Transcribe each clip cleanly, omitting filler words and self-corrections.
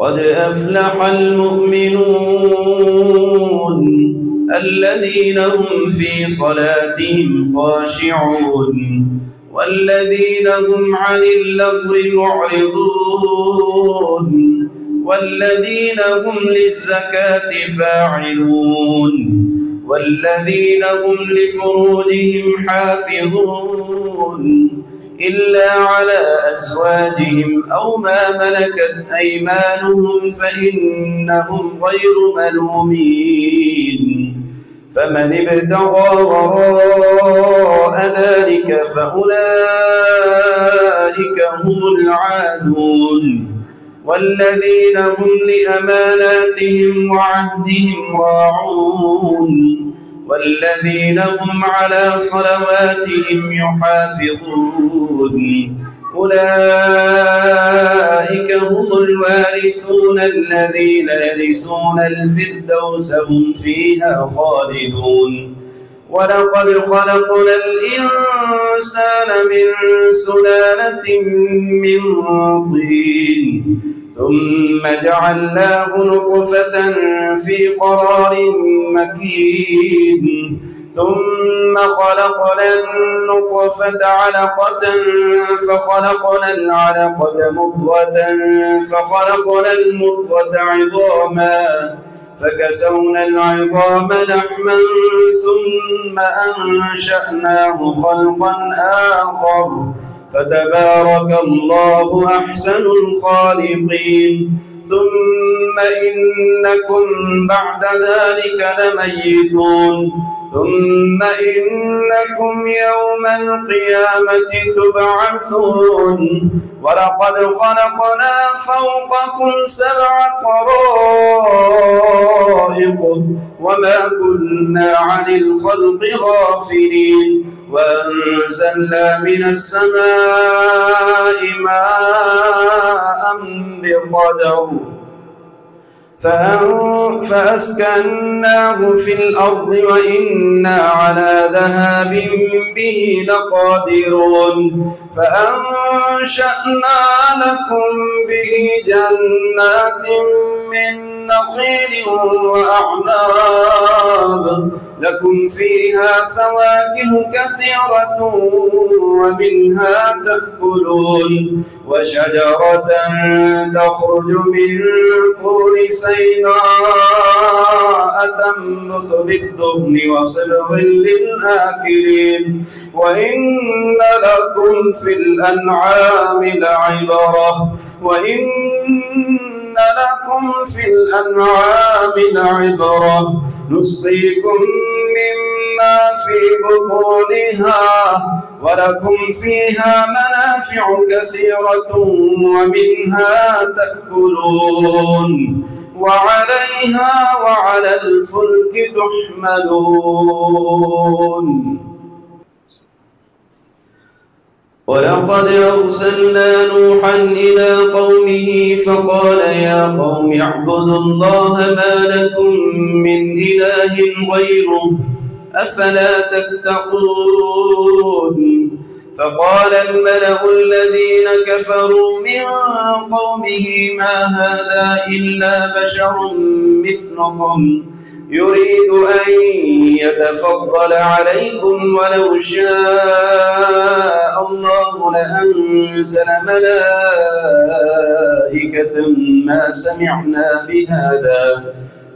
قد أفلح المؤمنون الذين هم في صلاتهم خاشعون والذين هم عن اللغو معرضون والذين هم للزكاة فاعلون والذين هم لفروجهم حافظون إلا على أزواجهم أو ما ملكت أيمانهم فإنهم غير ملومين فمن ابتغى وراء ذلك فأولئك هم العادون والذين هم لأماناتهم وعهدهم راعون والذين هم على صلواتهم يحافظون أولئك هم الوارثون الذين يرثون الفردوس هم فيها خالدون ولقد خلقنا الإنسان من سلالة من طين ثم جعلناه نطفة في قرار مكين ثم خلقنا النطفة علقة فخلقنا العلقة مضغة فخلقنا المضغة عظاما فكسونا العظام لحما ثم أنشأناه خلقا آخر فتبارك الله أحسن الخالقين ثم إنكم بعد ذلك لميتون ثم إنكم يوم القيامة تبعثون ولقد خلقنا فوقكم 7 طرائق وما كنا عن الخلق غافلين وأنزلنا من السماء ماء بقدر فأسكناه في الأرض وإنا على ذهاب به لقادرون فأنشأنا لكم به جنات من نخيل وأعناب لكم فيها فواكه كثيرة ومنها تأكلون وشجرة تخرج من طور سيناء تنبت بالدهن وصبغ للآكلين وإن لكم في الأنعام لعبرة نسقيكم مما في بطونها ولكم فيها منافع كثيرة ومنها تأكلون وعليها وعلى الفلك تحملون ولقد أرسلنا نوحا إلى قومه فقال يا قوم اعبدوا الله ما لكم من إله غيره أفلا تتقون فقال الملأ الذين كفروا من قومه ما هذا إلا بشر مثلكم يريد أن يتفضل عليكم ولو شاء الله لأنزل ملائكة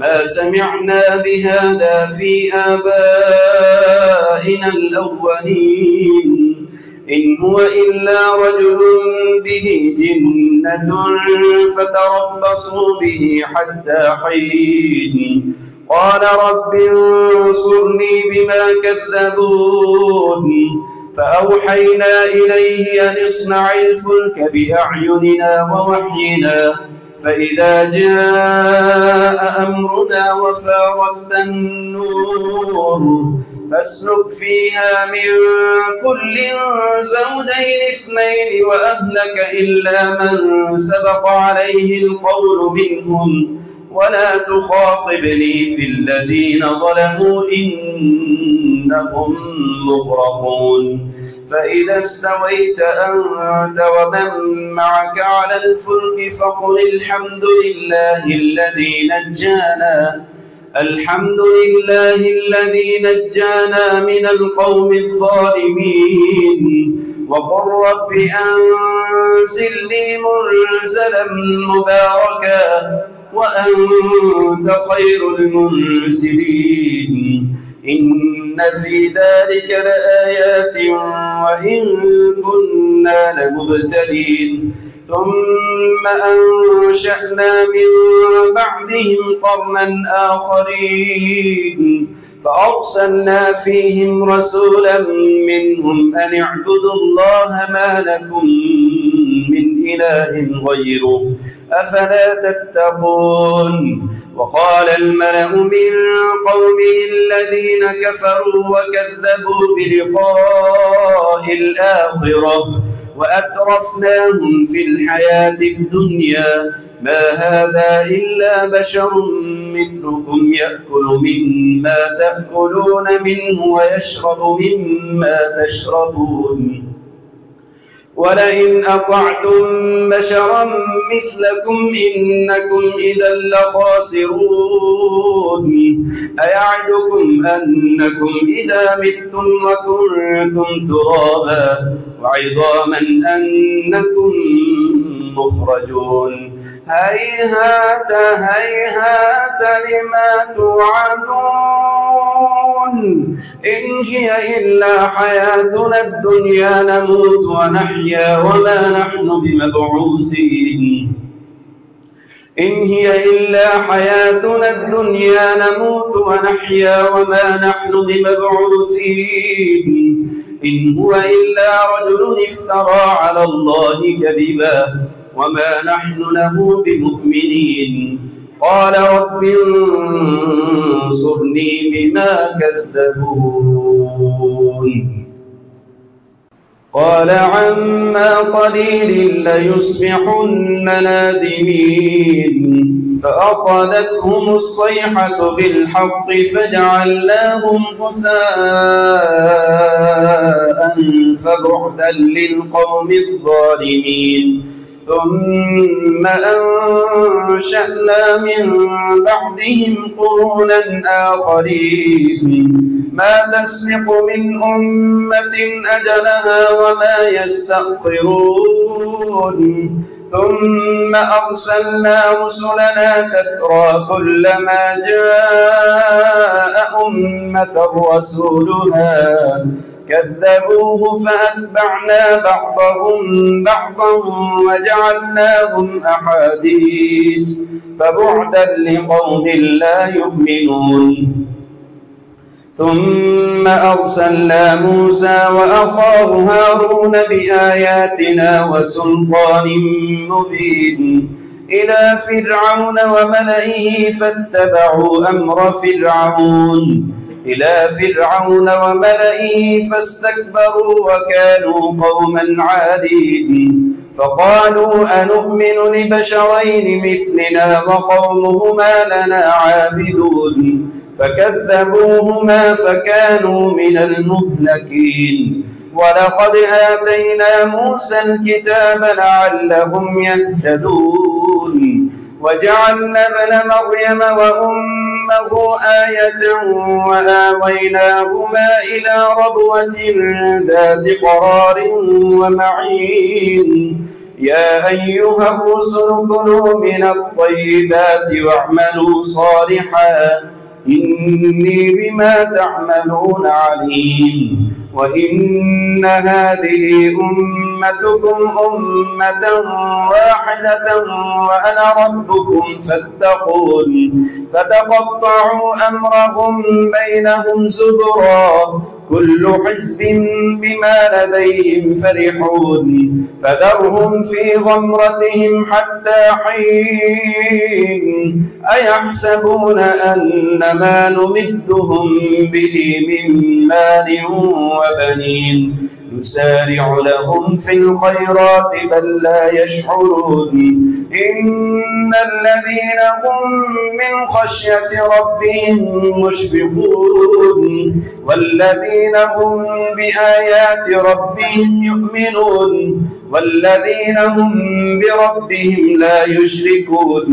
ما سمعنا بهذا في آبائنا الأولين إن هو إلا رجل به جنة فتربصوا به حتى حين قال رب انصرني بما كذبون فأوحينا إليه أن اصنع الفلك بأعيننا ووحينا فإذا جاء أمرنا وفارت النور فاسلك فيها من كل زوجين 2 وأهلك إلا من سبق عليه القول منهم ولا تخاطبني في الذين ظلموا إنهم مغرقون فإذا استويت أنت ومن معك على الفلك فقل الحمد لله الذي نجانا من القوم الظالمين وقل رب أنزلني منزلا مباركا وأنت خير المنزلين إن في ذلك لآيات وإن كنا لمبتلين ثم أنشأنا من بعدهم قرنا آخرين فأرسلنا فيهم رسولا منهم أن اعبدوا الله ما لكم من إله غيره أفلا تتقون وقال الملأ من قومه الذين كفروا وكذبوا بلقاء الآخرة وأترفناهم في الحياة الدنيا ما هذا إلا بشر مثلكم يأكل مما تأكلون منه ويشرب مما تشربون ولئن أطعتم بشرا مثلكم إنكم إذا لخاسرون أيعدكم أنكم إذا متم وكنتم ترابا وعظاما أنكم مخرجون هيهات هيهات لما توعدون إن هي إلا حياتنا الدنيا نموت ونحيا وما نحن بمبعوثين إن هي إلا حياتنا الدنيا نموت ونحيا وما نحن بمبعوثين إن هو إلا رجل افترى على الله كذبا وما نحن له بمؤمنين قال رب انصرني بما كذبون قال عما قليل ليصبحن نادمين فأخذتهم الصيحة بالحق فجعلناهم غثاء فبعدا للقوم الظالمين ثم أنشأنا من بعدهم قرونا آخرين ما تسبق من أمة أجلها وما يستأخرون ثم أرسلنا رسلنا تترى كلما جاء أمة رسولها كذبوه فأتبعنا بعضهم بعضا وجعلناهم أحاديث فبعدا لقوم لا يؤمنون ثم أرسلنا موسى وأخاه هارون بآياتنا وسلطان مبين إلى فرعون وملئه فاتبعوا أمر فرعون فاستكبروا وكانوا قوما عالين فقالوا أنؤمن لبشرين مثلنا وقومهما لنا عابدون فكذبوهما فكانوا من المهلكين ولقد آتينا موسى الكتاب لعلهم يهتدون وجعلنا ابن مريم وأمه آية وآويناهما إلى ربوة ذات قرار ومعين يا أيها الرسل كلوا من الطيبات واعملوا صالحا إني بما تعملون عليم وإن هذه أمتكم أمة واحدة وأنا ربكم فاتقون فتقطعوا أمرهم بينهم زبرا كل حزب بما لديهم فرحون فذرهم في غمرتهم حتى حين أيحسبون أن ما نمدهم به من مال وبنين نسارع لهم في الخيرات بل لا يشعرون إن الذين هم من خشية ربهم مشفقون والذين هم بآيات ربهم يؤمنون والذين هم بربهم لا يشركون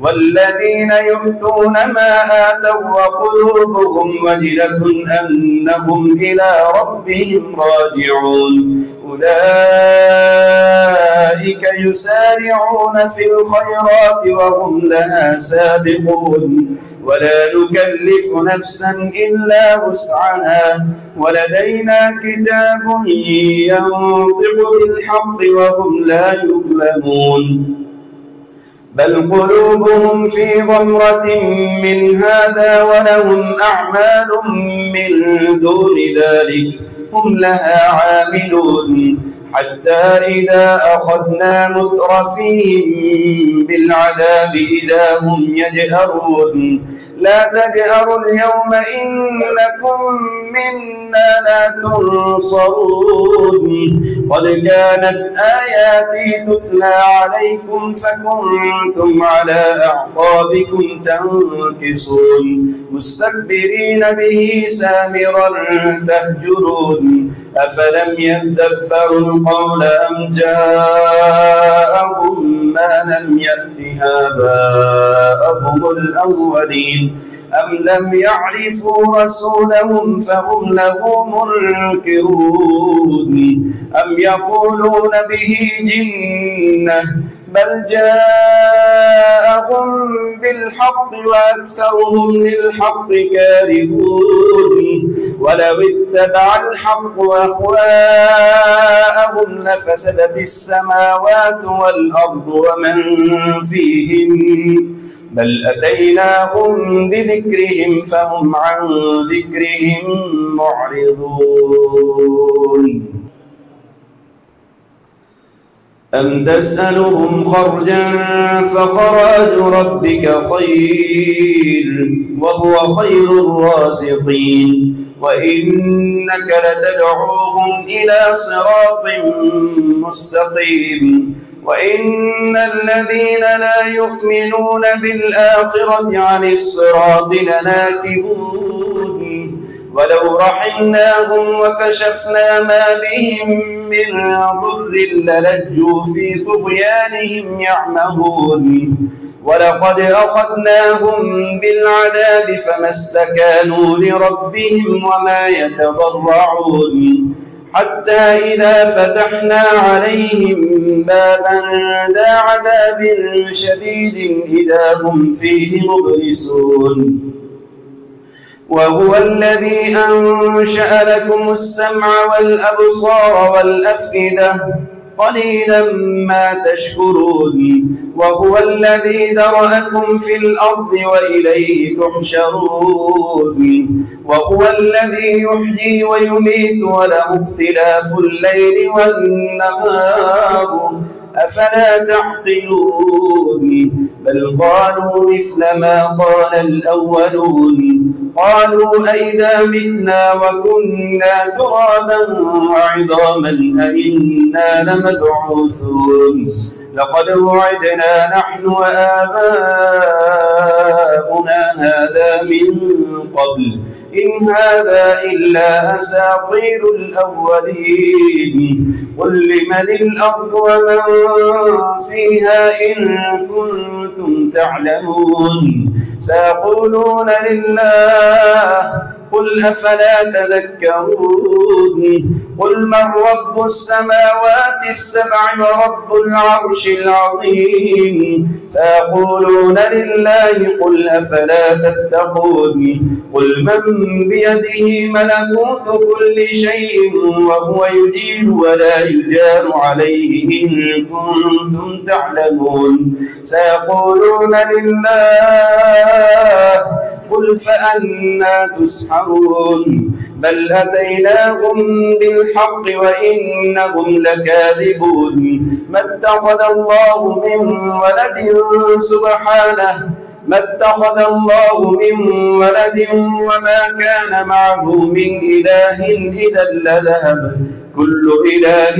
والذين يؤتون ما آتوا وقلوبهم وجلة أنهم إلى ربهم راجعون أولئك يسارعون في الخيرات وهم لها سابقون ولا نكلف نفسا إلا وسعها ولدينا كتاب ينطق بالحق وهم لا يظلمون بل قلوبهم في غمرة من هذا ولهم أعمال من دون ذلك هم لها عاملون حتى إذا أخذنا مترفيهم بالعذاب إذا هم يجأرون لا تجأروا اليوم إنكم منا لا تنصرون قد كانت آياتي تتلى عليكم فكنتم على أعقابكم تنكصون مستكبرين به سامرا تهجرون أفلم يدبروا القول أم جاءهم ما لم يأت آباءهم الأولين أم لم يعرفوا رسولهم فهم له منكرون أم يقولون به جنة بل جاءهم بالحق وأكثرهم للحق كارهون ولو اتبع الحق أهواءهم لفسدت السماوات والأرض ومن فيهن بل أتيناهم بذكرهم فهم عن ذكرهم معرضون أم تسألهم خرجا فخراج ربك خير وهو خير الرازقين وإنك لتدعوهم إلى صراط مستقيم وإن الذين لا يؤمنون بالآخرة عن الصراط لناكبون ولو رحمناهم وكشفنا ما بهم من ضر للجوا في طغيانهم يعمهون ولقد أخذناهم بالعذاب فما استكانوا لربهم وما يتضرعون حتى إذا فتحنا عليهم بابا ذا عذاب شديد إذا هم فيه مبلسون وهو الذي أنشأ لكم السمع والأبصار والأفئدة قليلا ما تشكرون وهو الذي ذرأكم في الأرض وإليه تحشرون وهو الذي يحيي ويميت وله اختلاف الليل والنهار أفلا تعقلون بل قالوا مثل ما قال الأولون قالوا أئذا متنا وكنا ترابا وعظاما أئنا لمبعوثون لقد وعدنا نحن وآباؤنا هذا من قبل إن هذا إلا أساطير الأولين قل لمن الأرض ومن فيها إن كنتم تعلمون سيقولون لله قل أفلا تذكرون قل من رب السماوات السبع ورب العرش العظيم سيقولون لله قل أفلا تتقون قل من بيده ملكوت كل شيء وهو يجير ولا يجار عليه إن كنتم تعلمون سيقولون لله قل فأنا تسحرون يسحرون بل أتيناهم بالحق وإنهم لكاذبون ما اتخذ الله من ولد وما كان معه من إله إذا لذهب كل إله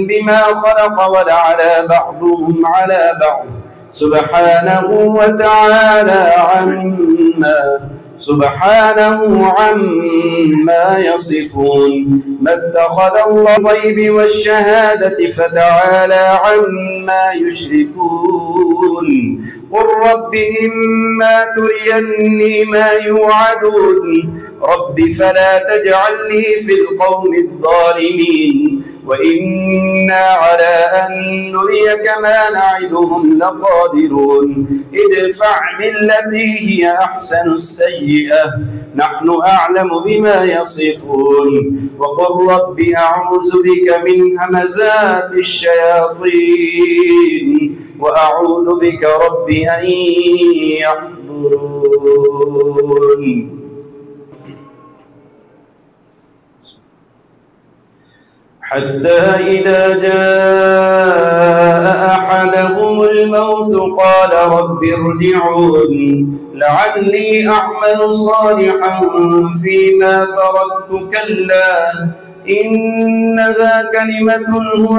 بما خلق ولعلى بعضهم على بعض سبحانه عما يصفون ما اتخذ الله الغيب والشهادة فتعالى عما يشركون قل رب إما تريني ما يوعدون رب فلا تجعلني في القوم الظالمين وإنا على أن نريك ما نعدهم لقادرون ادفع بالتي هي أحسن السيئة نحن أعلم بما يصفون وقل رب أعوذ بك من همزات الشياطين وأعوذ بك رب أن يحضرون حتى إذا جاء أحدهم الموت قال رب ارجعون لعلي أعمل صالحا فيما تركت كلا إنها كلمة هو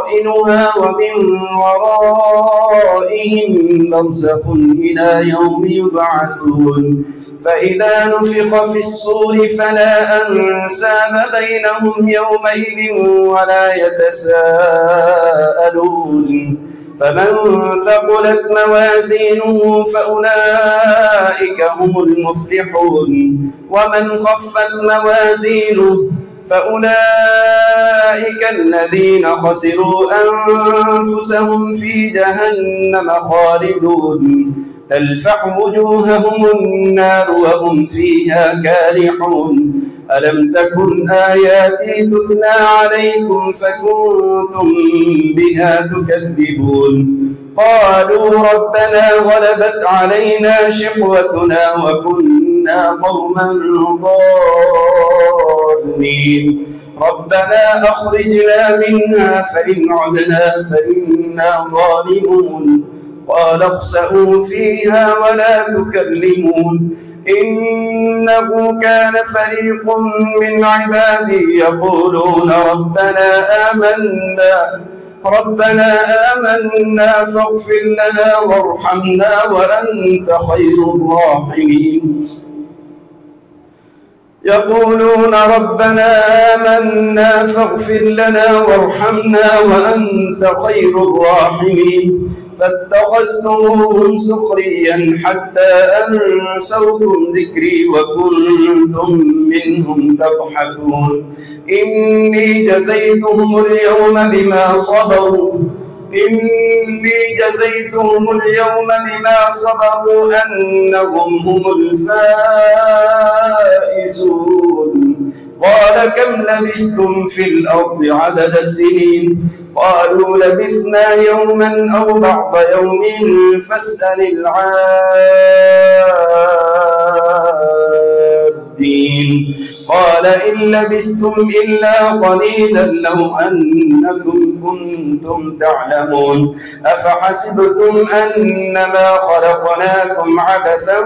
قائلها ومن ورائهم برزخ إلى يوم يبعثون فإذا نفخ في الصور فلا أنساب بينهم يومئذ ولا يتساءلون فمن ثقلت موازينه فأولئك هم المفلحون ومن خفت موازينه فأولئك الذين خسروا أنفسهم في جهنم خالدون تلفح وجوههم النار وهم فيها كالحون ألم تكن آياتي تتلى عليكم فكنتم بها تكذبون قالوا ربنا غلبت علينا شقوتنا وكنا قوما ضالين ربنا أخرجنا منها فإن عدنا فإنا ظالمون قال اخسئوا فيها ولا تكلمون إنه كان فريق من عبادي يقولون ربنا آمنا فاغفر لنا وارحمنا وأنت خير الراحمين يقولون ربنا آمنا فاغفر لنا وارحمنا وأنت خير الراحمين فاتخذتموهم سخريا حتى أنسوكم ذكري وكنتم منهم تضحكون إني جزيتهم اليوم بما صبروا أنهم هم الفائزون قال كم لبثتم في الأرض عدد سنين قالوا لبثنا يوما أو بعض يوم فاسأل العادين قال إن لبثتم إلا قليلا لو أنكم كنتم تعلمون أفحسبتم أنما خلقناكم عبثا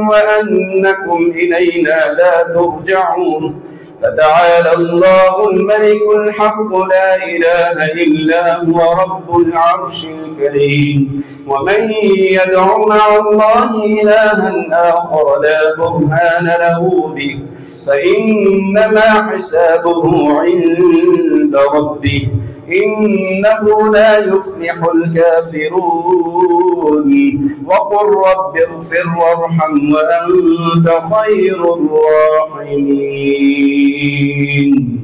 وأنكم إلينا لا ترجعون فتعالى الله الملك الحق لا إله إلا هو رب العرش الكريم ومن يدع مع الله إلها آخر لا برهان له به فإنما حسابه عند ربه إنه لا يفلح الكافرون وقل رب اغفر وارحم وأنت خير الراحمين